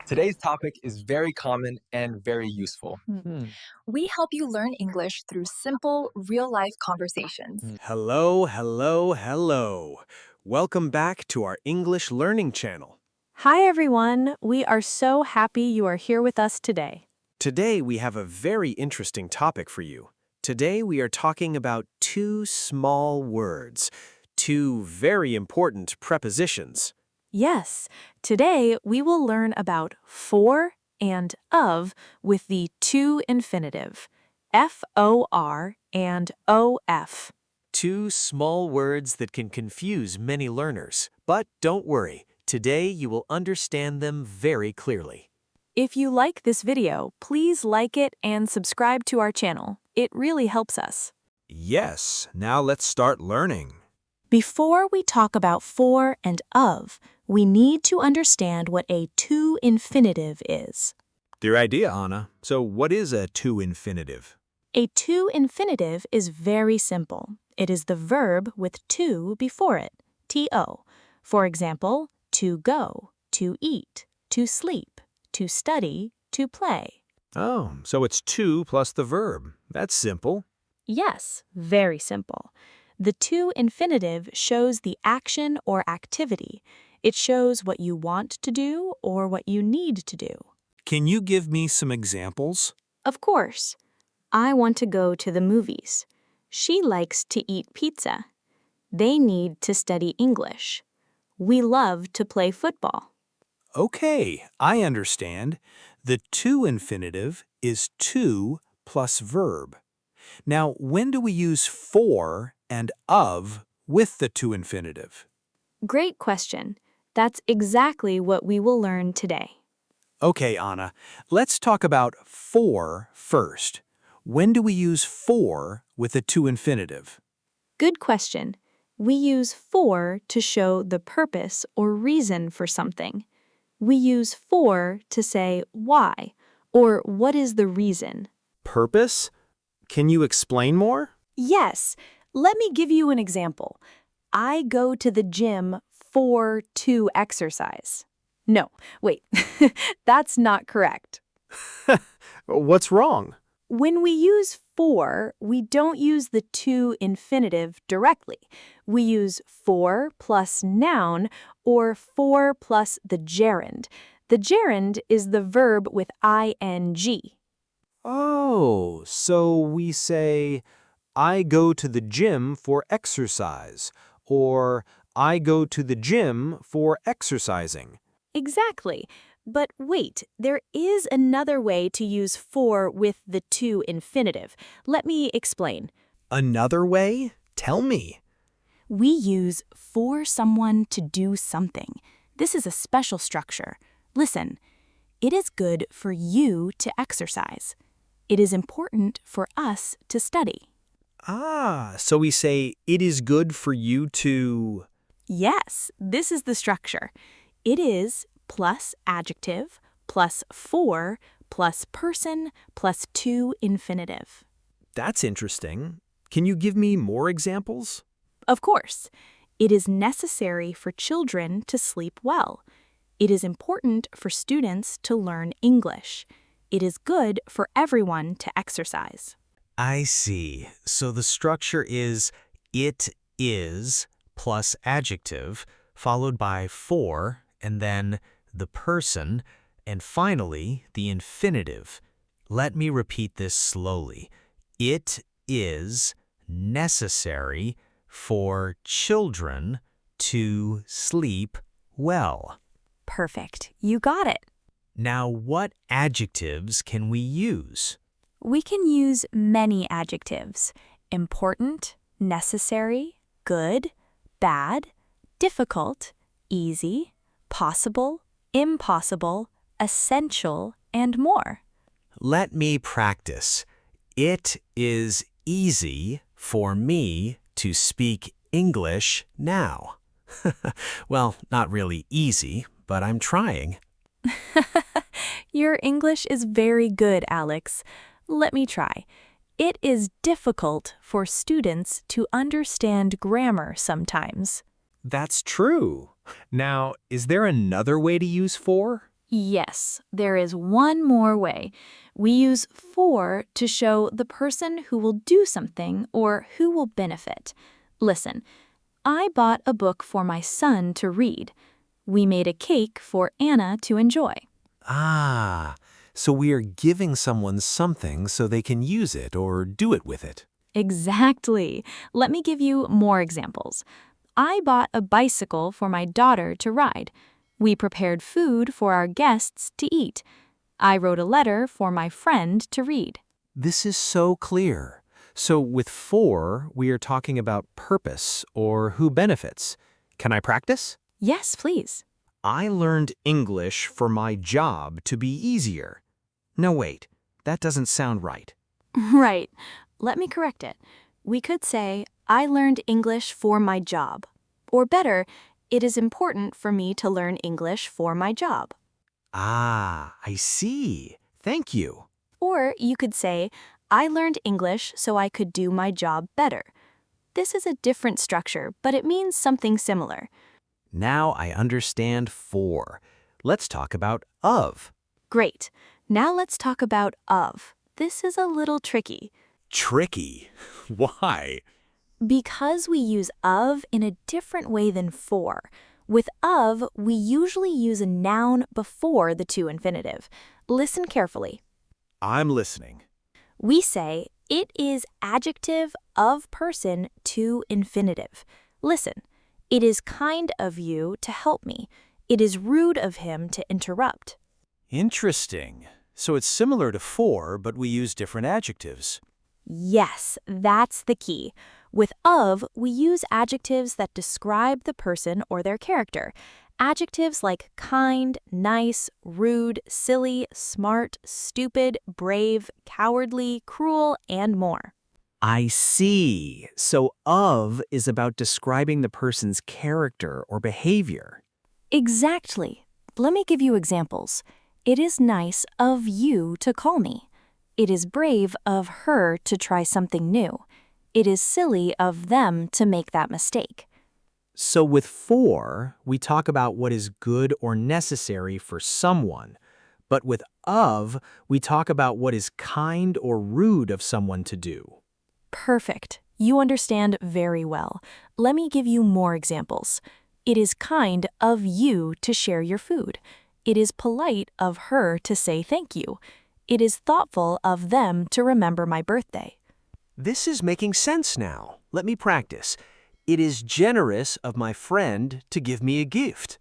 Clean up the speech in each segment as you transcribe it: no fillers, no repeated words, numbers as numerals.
Today's topic is very common and very useful. Hmm. We help you learn English through simple, real life conversations. Hello, hello, hello. Welcome back to our English learning channel. Hi, everyone. We are so happy you are here with us today. Today we have a very interesting topic for you. Today we are talking about two small words, two very important prepositions. Yes, today we will learn about for and of with the to infinitive, FOR and OF. Two small words that can confuse many learners. But don't worry, today you will understand them very clearly. If you like this video, please like it and subscribe to our channel. It really helps us. Yes, now let's start learning. Before we talk about for and of, we need to understand what a to infinitive is. Dear idea, Anna. So what is a to infinitive? A to infinitive is very simple. It is the verb with to before it, to. For example, to go, to eat, to sleep, to study, to play. Oh, so it's to plus the verb. That's simple. Yes, very simple. The to infinitive shows the action or activity. It shows what you want to do or what you need to do. Can you give me some examples? Of course. I want to go to the movies. She likes to eat pizza. They need to study English. We love to play football. Okay, I understand. The to infinitive is to plus verb. Now, when do we use for and of with the to infinitive? Great question. That's exactly what we will learn today. Okay, Anna, let's talk about for first. When do we use for with the to infinitive? Good question. We use for to show the purpose or reason for something. We use for to say why or what is the reason. Purpose? Can you explain more? Yes, let me give you an example. I go to the gym to exercise. No, wait, that's not correct. What's wrong? When we use for, we don't use the to infinitive directly. We use for plus noun or for plus the gerund. The gerund is the verb with ing. Oh, so we say, I go to the gym for exercise, or I go to the gym for exercising. Exactly. But wait, there is another way to use for with the to infinitive. Let me explain. Another way? Tell me. We use for someone to do something. This is a special structure. Listen, it is good for you to exercise. It is important for us to study. Ah, so we say, it is good for you to... Yes, this is the structure. It is plus adjective plus for plus person plus to infinitive. That's interesting. Can you give me more examples? Of course, it is necessary for children to sleep well. It is important for students to learn English. It is good for everyone to exercise. I see. So the structure is it is plus adjective, followed by for, and then the person, and finally the infinitive. Let me repeat this slowly. It is necessary for children to sleep well. Perfect. You got it. Now, what adjectives can we use? We can use many adjectives: important, necessary, good, bad, difficult, easy, possible, impossible, essential, and more. Let me practice. It is easy for me to speak English now. Well, not really easy, but I'm trying. Your English is very good, Alex. Let me try. It is difficult for students to understand grammar sometimes. That's true. Now, is there another way to use for? Yes, there is one more way. We use for to show the person who will do something or who will benefit. Listen, I bought a book for my son to read. We made a cake for Anna to enjoy. Ah, so we are giving someone something so they can use it or do it with it. Exactly. Let me give you more examples. I bought a bicycle for my daughter to ride. We prepared food for our guests to eat. I wrote a letter for my friend to read. This is so clear. So with for, we are talking about purpose or who benefits. Can I practice? Yes, please. I learned English for my job to be easier. No, wait, that doesn't sound right. Right. Let me correct it. We could say, I learned English for my job. Or better, it is important for me to learn English for my job. Ah, I see. Thank you. Or you could say, I learned English so I could do my job better. This is a different structure, but it means something similar. Now I understand for. Let's talk about of. Great. Now let's talk about of. This is a little tricky. Tricky. Why? Because we use of in a different way than for. With of, we usually use a noun before the to infinitive. Listen carefully. I'm listening. We say, it is adjective of person to infinitive. Listen, it is kind of you to help me. It is rude of him to interrupt. Interesting. So it's similar to for, but we use different adjectives. Yes, that's the key. With of, we use adjectives that describe the person or their character. Adjectives like kind, nice, rude, silly, smart, stupid, brave, cowardly, cruel, and more. I see. So of is about describing the person's character or behavior. Exactly. Let me give you examples. It is nice of you to call me. It is brave of her to try something new. It is silly of them to make that mistake. So with for, we talk about what is good or necessary for someone. But with of, we talk about what is kind or rude of someone to do. Perfect. You understand very well. Let me give you more examples. It is kind of you to share your food. It is polite of her to say thank you. It is thoughtful of them to remember my birthday. This is making sense now. Let me practice. It is generous of my friend to give me a gift.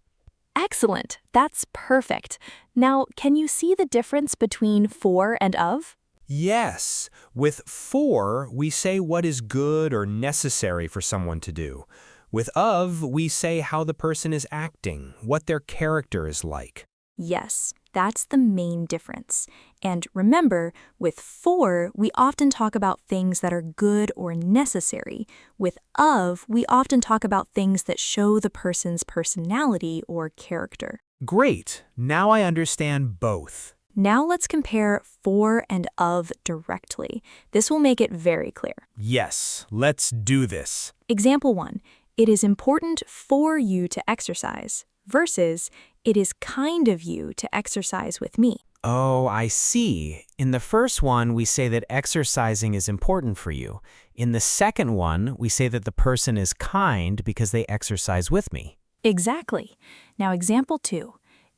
Excellent. That's perfect. Now, can you see the difference between for and of? Yes. With for, we say what is good or necessary for someone to do. With of, we say how the person is acting, what their character is like. Yes, that's the main difference. And remember, with for, we often talk about things that are good or necessary. With of, we often talk about things that show the person's personality or character. Great. Now I understand both. Now let's compare for and of directly. This will make it very clear. Yes, let's do this. Example 1. It is important for you to exercise versus it is kind of you to exercise with me. Oh, I see. In the first one, we say that exercising is important for you. In the second one, we say that the person is kind because they exercise with me. Exactly. Now example 2.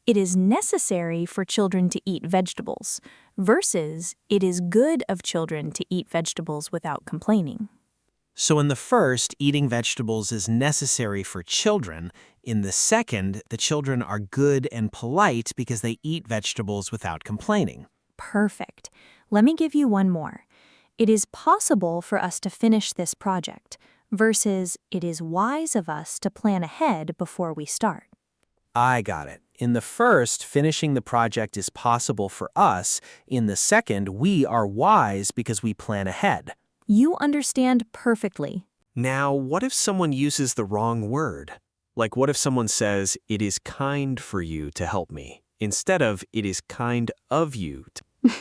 It is necessary for children to eat vegetables versus it is good of children to eat vegetables without complaining. So in the first, eating vegetables is necessary for children. In the second, the children are good and polite because they eat vegetables without complaining. Perfect. Let me give you one more. It is possible for us to finish this project versus it is wise of us to plan ahead before we start. I got it. In the first, finishing the project is possible for us. In the second, we are wise because we plan ahead. You understand perfectly. Now, what if someone uses the wrong word? Like what if someone says, it is kind for you to help me, instead of it is kind of you to...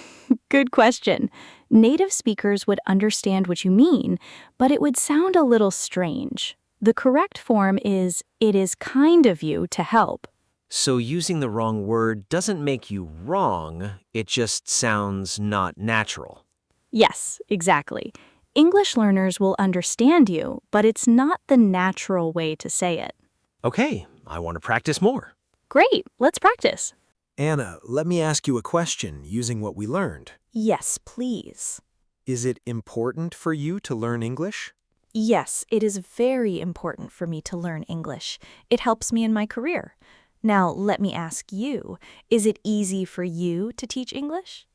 Good question. Native speakers would understand what you mean, but it would sound a little strange. The correct form is, it is kind of you to help. So using the wrong word doesn't make you wrong, it just sounds not natural. Yes, exactly. English learners will understand you, but it's not the natural way to say it. Okay, I want to practice more. Great, let's practice. Anna, let me ask you a question using what we learned. Yes, please. Is it important for you to learn English? Yes, it is very important for me to learn English. It helps me in my career. Now, let me ask you, is it easy for you to teach English?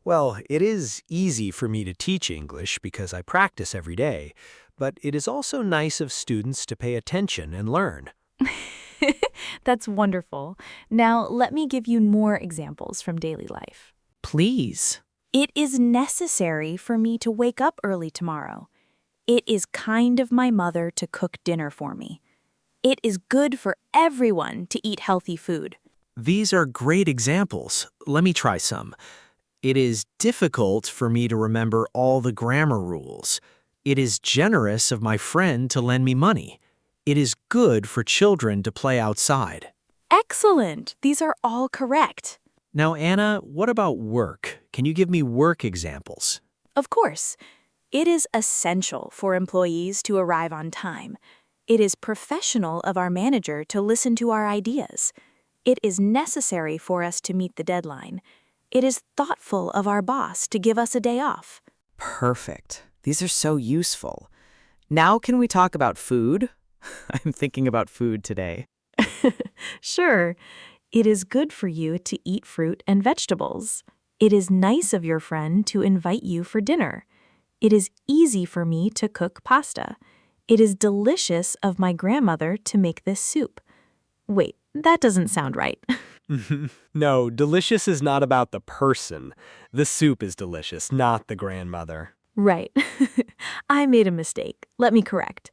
Well, it is easy for me to teach English because I practice every day, but it is also nice of students to pay attention and learn. That's wonderful. Now, let me give you more examples from daily life. Please. It is necessary for me to wake up early tomorrow. It is kind of my mother to cook dinner for me. It is good for everyone to eat healthy food. These are great examples. Let me try some. It is difficult for me to remember all the grammar rules. It is generous of my friend to lend me money. It is good for children to play outside. Excellent! These are all correct. Now, Anna, what about work? Can you give me work examples? Of course. It is essential for employees to arrive on time. It is professional of our manager to listen to our ideas. It is necessary for us to meet the deadline. It is thoughtful of our boss to give us a day off. Perfect. These are so useful. Now can we talk about food? I'm thinking about food today. Sure. It is good for you to eat fruit and vegetables. It is nice of your friend to invite you for dinner. It is easy for me to cook pasta. It is delicious of my grandmother to make this soup. Wait, that doesn't sound right. No, delicious is not about the person. The soup is delicious, not the grandmother. Right. I made a mistake. Let me correct.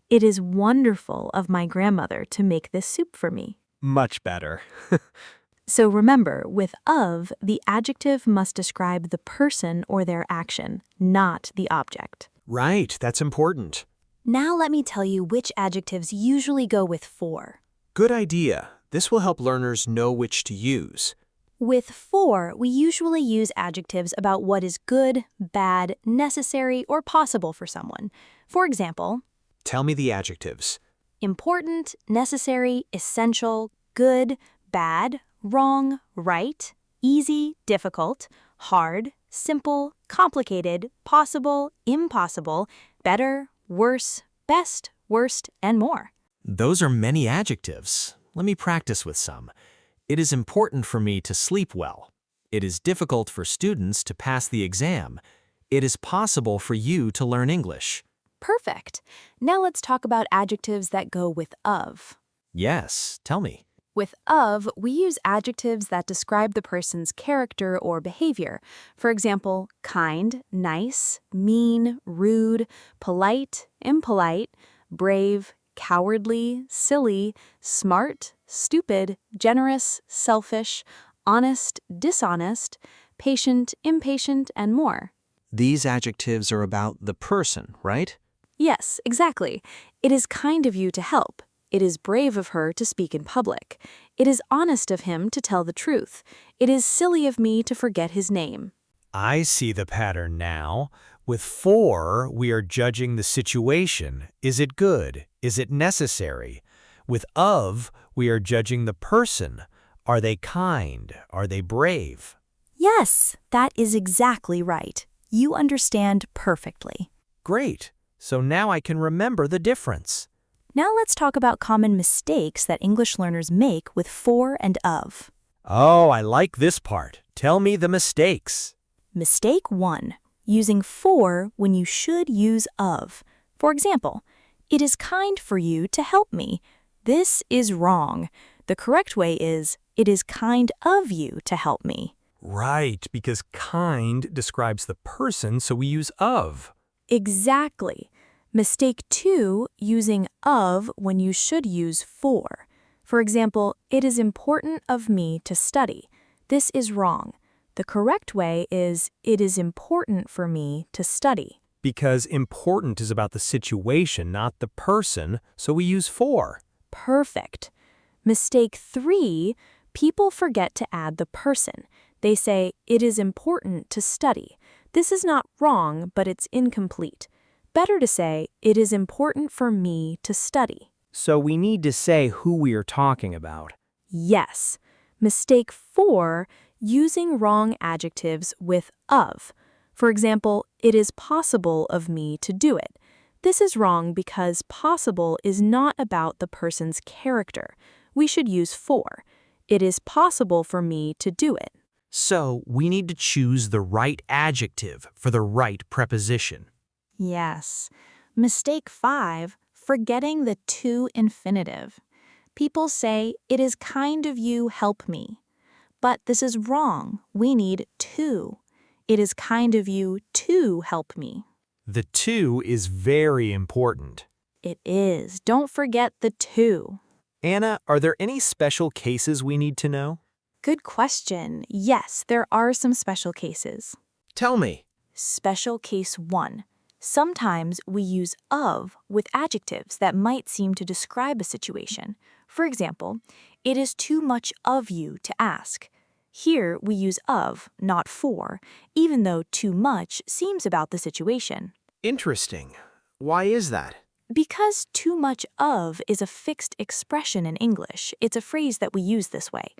It is wonderful of my grandmother to make this soup for me. Much better. So remember, with of, the adjective must describe the person or their action, not the object. Right, that's important. Now let me tell you which adjectives usually go with for. Good idea. This will help learners know which to use. With for, we usually use adjectives about what is good, bad, necessary, or possible for someone. For example, Tell me the adjectives. important, necessary, essential, good, bad, wrong, right, easy, difficult, hard, simple, complicated, possible, impossible, better, worse, best, worst, and more. Those are many adjectives. Let me practice with some. It is important for me to sleep well. It is difficult for students to pass the exam. It is possible for you to learn English. Perfect. Now let's talk about adjectives that go with of. Yes, tell me. With of, we use adjectives that describe the person's character or behavior. For example, kind, nice, mean, rude, polite, impolite, brave, cowardly, silly, smart, stupid, generous, selfish, honest, dishonest, patient, impatient, and more. These adjectives are about the person, right? Yes, exactly. It is kind of you to help. It is brave of her to speak in public. It is honest of him to tell the truth. It is silly of me to forget his name. I see the pattern now. With for, we are judging the situation. Is it good? Is it necessary? With of, we are judging the person. Are they kind? Are they brave? Yes, that is exactly right. You understand perfectly. Great. So now I can remember the difference. Now let's talk about common mistakes that English learners make with for and of. Oh, I like this part. Tell me the mistakes. Mistake 1. Using for when you should use of. For example, it is kind for you to help me. This is wrong. The correct way is, it is kind of you to help me. Right, because kind describes the person, so we use of. Exactly. Mistake 2, using of when you should use for. For example, it is important of me to study. This is wrong. The correct way is, it is important for me to study. Because important is about the situation, not the person, so we use for. Perfect. Mistake 3, people forget to add the person. They say, it is important to study. This is not wrong, but it's incomplete. Better to say, it is important for me to study. So we need to say who we are talking about. Yes. Mistake 4, using wrong adjectives with of. For example, it is possible of me to do it. This is wrong because possible is not about the person's character. We should use for. It is possible for me to do it. So we need to choose the right adjective for the right preposition. Yes. Mistake 5, forgetting the to infinitive. People say, it is kind of you, help me. But this is wrong. We need to. It is kind of you to help me. The to is very important. It is. Don't forget the to. Anna, are there any special cases we need to know? Good question. Yes, there are some special cases. Tell me. Special case 1. Sometimes we use of with adjectives that might seem to describe a situation. For example, it is too much of you to ask. Here we use of, not for, even though too much seems about the situation. Interesting. Why is that? Because too much of is a fixed expression in English, it's a phrase that we use this way.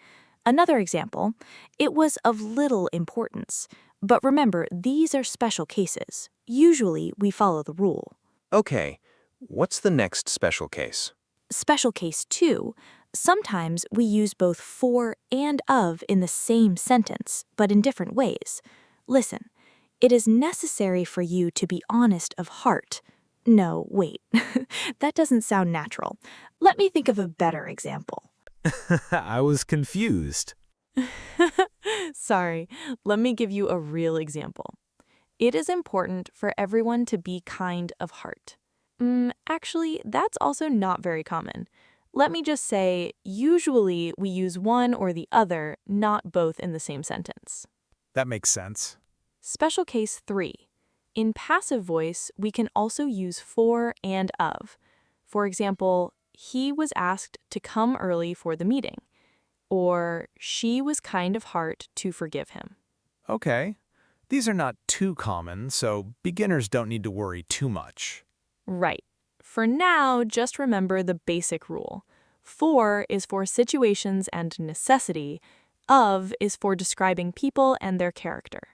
Another example, it was of little importance. But remember, these are special cases. Usually, we follow the rule. Okay, what's the next special case? Special case 2, sometimes we use both for and of in the same sentence, but in different ways. Listen, it is necessary for you to be honest of heart. No, wait, that doesn't sound natural. Let me think of a better example. I was confused. Sorry, let me give you a real example. It is important for everyone to be kind of heart. Actually, that's also not very common. Let me just say, usually we use one or the other, not both in the same sentence. That makes sense. Special case 3. In passive voice, we can also use for and of. For example, he was asked to come early for the meeting. Or she was kind of heart to forgive him. Okay. These are not too common, so beginners don't need to worry too much. Right. For now, just remember the basic rule. For is for situations and necessity. Of is for describing people and their character.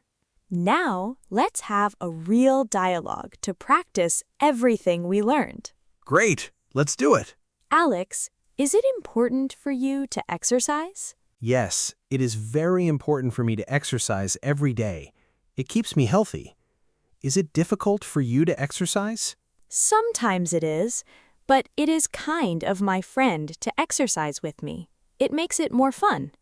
Now, let's have a real dialogue to practice everything we learned. Great. Let's do it. Alex, is it important for you to exercise? Yes, it is very important for me to exercise every day. It keeps me healthy. Is it difficult for you to exercise? Sometimes it is, but it is kind of my friend to exercise with me. It makes it more fun.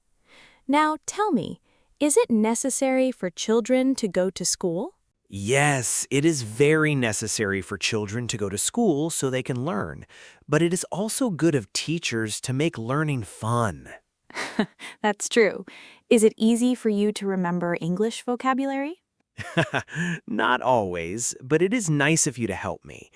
Now tell me, is it necessary for children to go to school? Yes, it is very necessary for children to go to school so they can learn. But it is also good of teachers to make learning fun. That's true. Is it easy for you to remember English vocabulary? Not always, but it is nice of you to help me.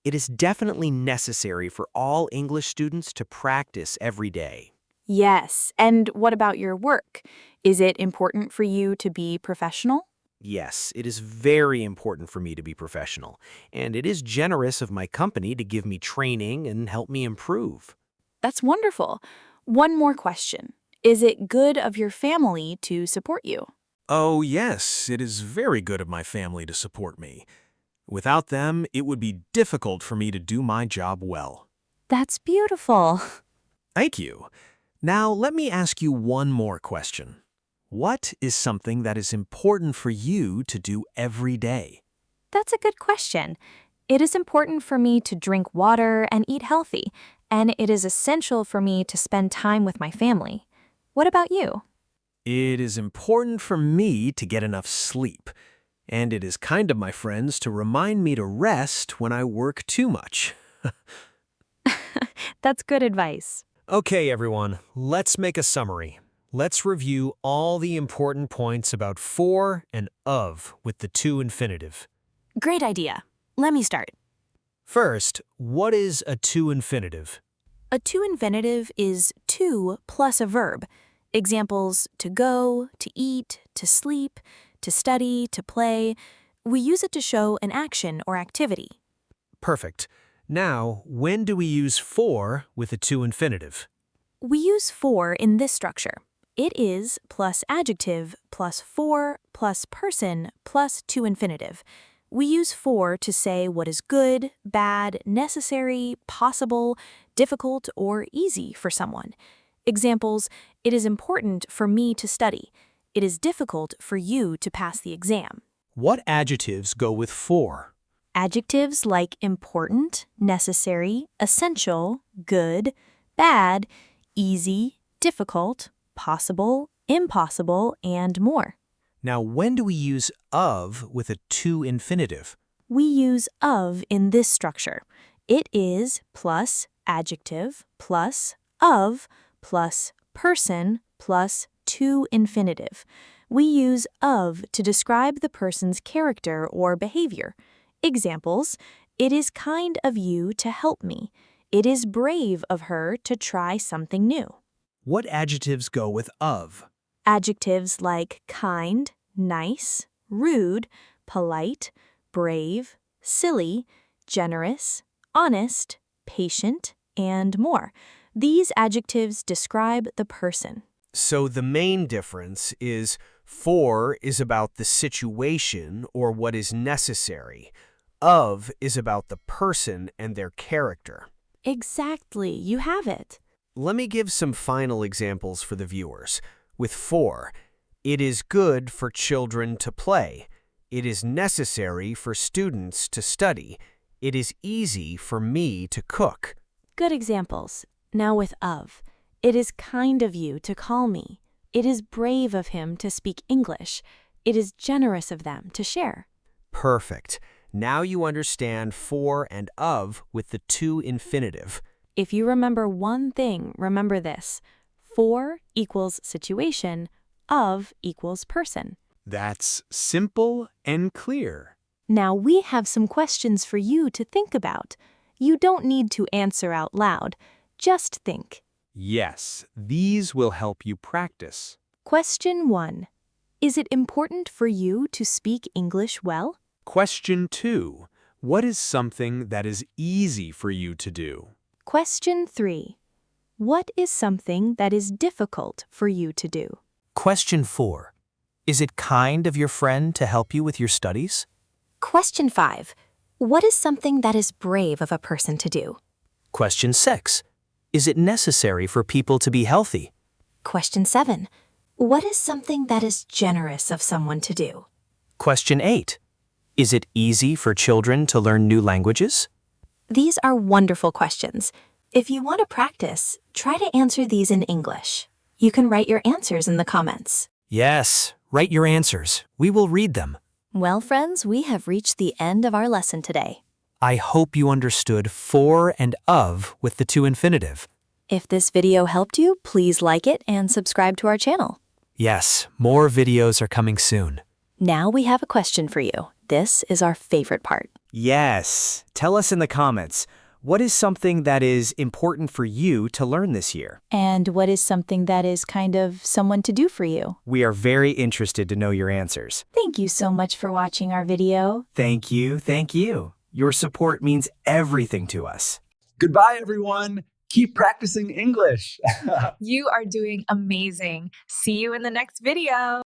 It is definitely necessary for all English students to practice every day. Yes, and what about your work? Is it important for you to be professional? Yes, it is very important for me to be professional, and it is generous of my company to give me training and help me improve. That's wonderful. One more question. Is it good of your family to support you? Oh, yes, it is very good of my family to support me. Without them, it would be difficult for me to do my job well. That's beautiful. Thank you. Now, let me ask you one more question. What is something that is important for you to do every day? That's a good question. It is important for me to drink water and eat healthy, and it is essential for me to spend time with my family. What about you? It is important for me to get enough sleep, and it is kind of my friends to remind me to rest when I work too much. That's good advice. Okay, everyone, let's make a summary. Let's review all the important points about for and of with the to infinitive. Great idea. Let me start. First, what is a to infinitive? A to-infinitive is to plus a verb. Examples: to go, to eat, to sleep, to study, to play. We use it to show an action or activity. Perfect. Now, when do we use for with a to-infinitive? We use for in this structure. It is plus adjective plus for plus person plus to-infinitive. We use for to say what is good, bad, necessary, possible, difficult, or easy for someone. Examples: it is important for me to study. It is difficult for you to pass the exam. What adjectives go with for? Adjectives like important, necessary, essential, good, bad, easy, difficult, possible, impossible, and more. Now, when do we use of with a to-infinitive? We use of in this structure. It is plus adjective plus of plus person plus to-infinitive. We use of to describe the person's character or behavior. Examples: it is kind of you to help me. It is brave of her to try something new. What adjectives go with of? Adjectives like kind, nice, rude, polite, brave, silly, generous, honest, patient, and more. These adjectives describe the person. So the main difference is for is about the situation or what is necessary. Of is about the person and their character. Exactly, you have it. Let me give some final examples for the viewers. With for, it is good for children to play. It is necessary for students to study. It is easy for me to cook. Good examples. Now with of. It is kind of you to call me. It is brave of him to speak English. It is generous of them to share. Perfect. Now you understand for and of with the to-infinitive. If you remember one thing, remember this. For equals situation, of equals person. That's simple and clear. Now we have some questions for you to think about. You don't need to answer out loud. Just think. Yes, these will help you practice. Question 1. Is it important for you to speak English well? Question 2. What is something that is easy for you to do? Question 3. What is something that is difficult for you to do? Question 4. Is it kind of your friend to help you with your studies? Question 5. What is something that is brave of a person to do? Question 6. Is it necessary for people to be healthy? Question 7. What is something that is generous of someone to do? Question 8. Is it easy for children to learn new languages? These are wonderful questions. If you want to practice, try to answer these in English. You can write your answers in the comments. Yes, write your answers. We will read them. Well, friends, we have reached the end of our lesson today. I hope you understood for and of with the to-infinitive. If this video helped you, please like it and subscribe to our channel. Yes, more videos are coming soon. Now we have a question for you. This is our favorite part. Yes, tell us in the comments, what is something that is important for you to learn this year? And what is something that is kind of someone to do for you? We are very interested to know your answers. Thank you so much for watching our video. Thank you, thank you. Your support means everything to us. Goodbye, everyone. Keep practicing English. You are doing amazing. See you in the next video.